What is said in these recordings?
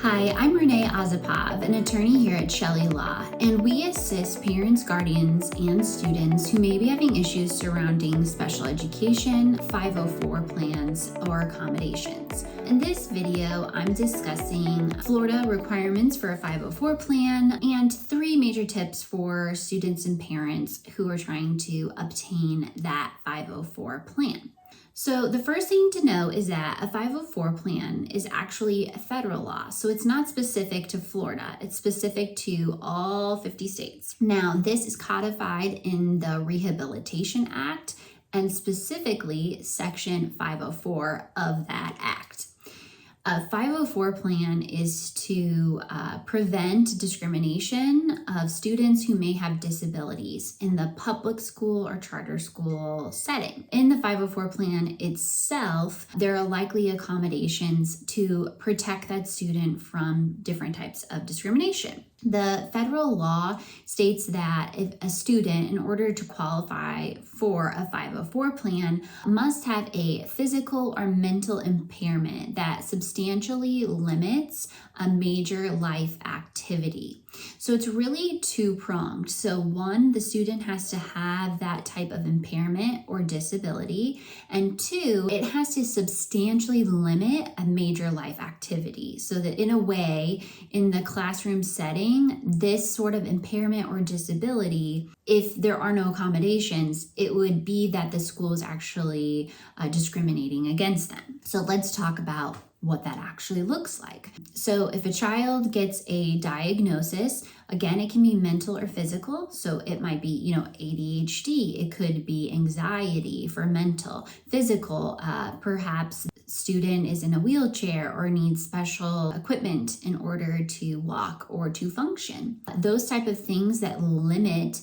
Hi, I'm Renee Osipov, an attorney here at Chelle Law, and we assist parents, guardians, and students who may be having issues surrounding special education, 504 plans, or accommodations. In this video, I'm discussing Florida requirements for a 504 plan and 3 major tips for students and parents who are trying to obtain that 504 plan. So the first thing to know is that a 504 plan is actually a federal law. So it's not specific to Florida. It's specific to all 50 states. Now, this is codified in the Rehabilitation Act and specifically Section 504 of that act. A 504 plan is to prevent discrimination of students who may have disabilities in the public school or charter school setting. In the 504 plan itself, there are likely accommodations to protect that student from different types of discrimination. The federal law states that if a student, in order to qualify for a 504 plan, must have a physical or mental impairment that substantially limits a major life activity. So it's really two-pronged. So one, the student has to have that type of impairment or disability, and 2, it has to substantially limit a major life activity so that in a way, in the classroom setting, this sort of impairment or disability, if there are no accommodations, it would be that the school is actually discriminating against them. So let's talk about what that actually looks like. So if a child gets a diagnosis, again, it can be mental or physical. So it might be, ADHD. It could be anxiety for mental. Physical, perhaps student is in a wheelchair or needs special equipment in order to walk or to function. Those type of things that limit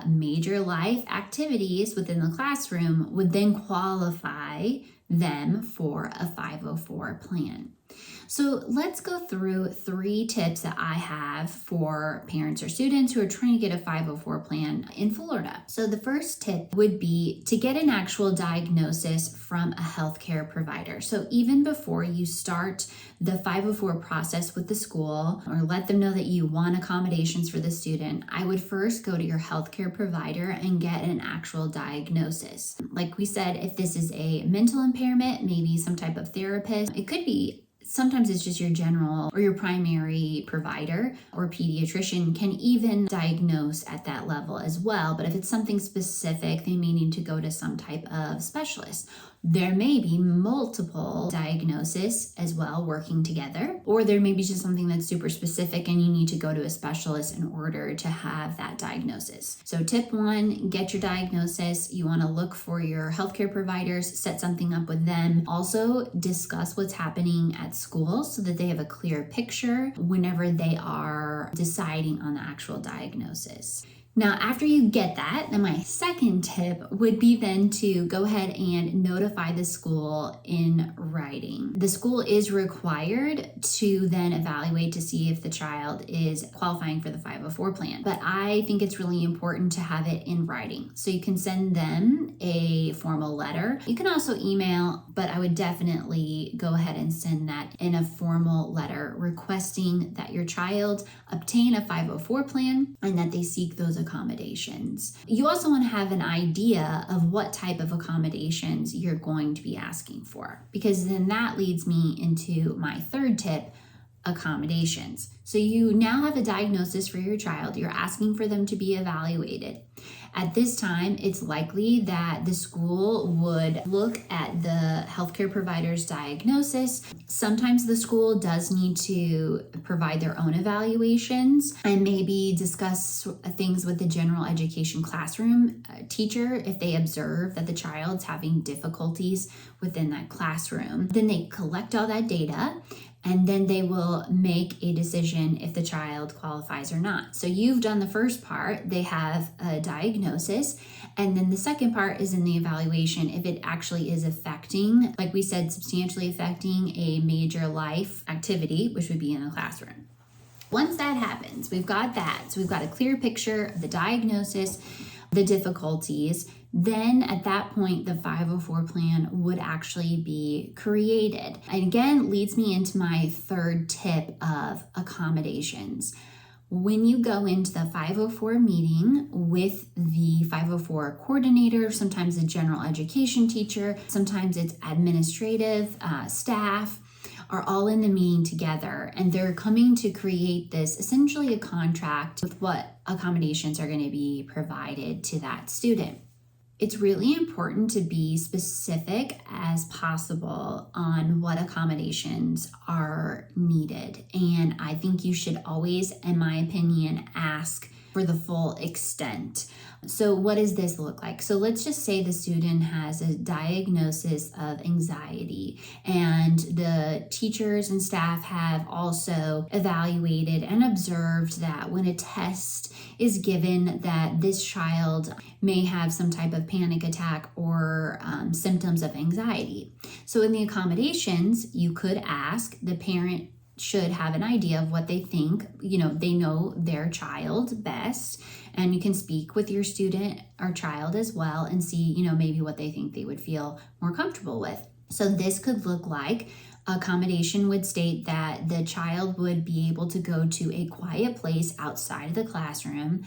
major life activities within the classroom would then qualify them for a 504 plan. So let's go through 3 tips that I have for parents or students who are trying to get a 504 plan in Florida. So the first tip would be to get an actual diagnosis from a healthcare provider. So even before you start the 504 process with the school or let them know that you want accommodations for the student, I would first go to your healthcare provider and get an actual diagnosis. Like we said, if this is a mental impairment, maybe some type of therapist, it could be sometimes it's just your general or your primary provider or pediatrician can even diagnose at that level as well. But if it's something specific, they may need to go to some type of specialist. There may be multiple diagnoses as well working together, or there may be just something that's super specific and you need to go to a specialist in order to have that diagnosis. So tip 1, get your diagnosis. You want to look for your healthcare providers, set something up with them. Also discuss what's happening at school so that they have a clear picture whenever they are deciding on the actual diagnosis. Now, after you get that, then my second tip would be then to go ahead and notify the school in writing. The school is required to then evaluate to see if the child is qualifying for the 504 plan. But I think it's really important to have it in writing. So you can send them a formal letter. You can also email, but I would definitely go ahead and send that in a formal letter requesting that your child obtain a 504 plan and that they seek those accommodations. You also want to have an idea of what type of accommodations you're going to be asking for, because then that leads me into my third tip, accommodations. So you now have a diagnosis for your child. You're asking for them to be evaluated. At this time, it's likely that the school would look at the healthcare provider's diagnosis. Sometimes the school does need to provide their own evaluations and maybe discuss things with the general education classroom teacher if they observe that the child's having difficulties within that classroom. Then they collect all that data and then they will make a decision if the child qualifies or not. So you've done the first part, they have a diagnosis, and then the second part is in the evaluation if it actually is affecting, like we said, substantially affecting a major life activity, which would be in the classroom. Once that happens, we've got that. So we've got a clear picture of the diagnosis. the difficulties, then at that point, the 504 plan would actually be created. And again, leads me into my third tip of accommodations. When you go into the 504 meeting with the 504 coordinator, sometimes a general education teacher, sometimes it's administrative staff, are all in the meeting together, and they're coming to create this, essentially a contract with what accommodations are going to be provided to that student. It's really important to be specific as possible on what accommodations are needed. And I think you should always, in my opinion, ask for the full extent. So what does this look like? So let's just say the student has a diagnosis of anxiety, and the teachers and staff have also evaluated and observed that when a test is given, that this child may have some type of panic attack or symptoms of anxiety. So in the accommodations, you could ask, the parent should have an idea of what they think. They know their child best, and you can speak with your student or child as well and see, maybe what they think they would feel more comfortable with. So this could look like accommodation would state that the child would be able to go to a quiet place outside of the classroom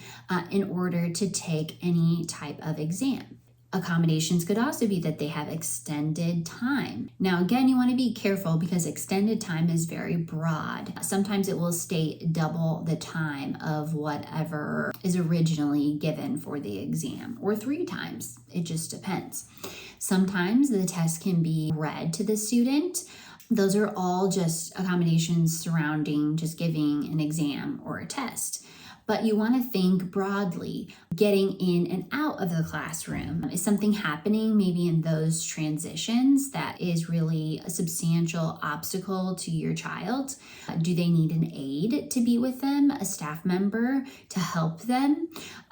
in order to take any type of exam. Accommodations could also be that they have extended time. Now, again, you want to be careful because extended time is very broad. Sometimes it will state double the time of whatever is originally given for the exam, or 3 times. It just depends. Sometimes the test can be read to the student. Those are all just accommodations surrounding just giving an exam or a test. But you want to think broadly. Getting in and out of the classroom. Is something happening maybe in those transitions that is really a substantial obstacle to your child? Do they need an aide to be with them, a staff member to help them?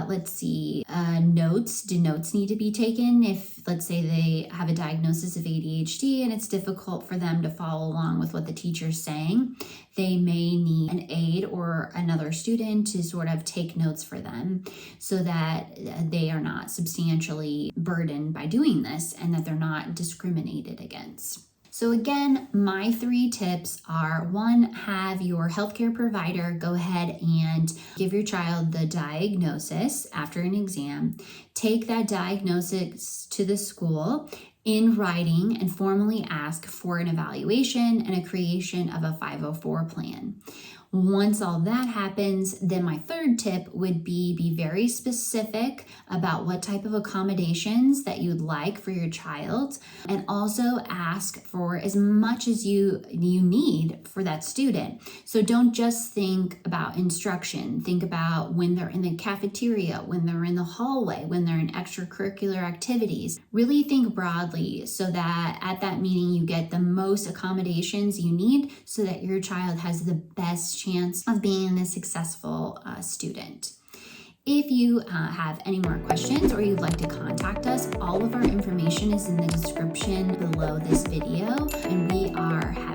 Let's see, notes. Do notes need to be taken? If, let's say, they have a diagnosis of ADHD and it's difficult for them to follow along with what the teacher's saying, they may need an aide or another student to sort of take notes for them so that they are not substantially burdened by doing this and that they're not discriminated against. So again, my 3 tips are: 1, have your healthcare provider go ahead and give your child the diagnosis after an exam. Take that diagnosis to the school in writing and formally ask for an evaluation and a creation of a 504 plan. Once all that happens, then my 3rd tip would be very specific about what type of accommodations that you'd like for your child, and also ask for as much as you need for that student. So don't just think about instruction. Think about when they're in the cafeteria, when they're in the hallway, when they're in extracurricular activities. Really think broadly so that at that meeting you get the most accommodations you need so that your child has the best chance of being a successful student. If you have any more questions or you'd like to contact us, all of our information is in the description below this video, and we are happy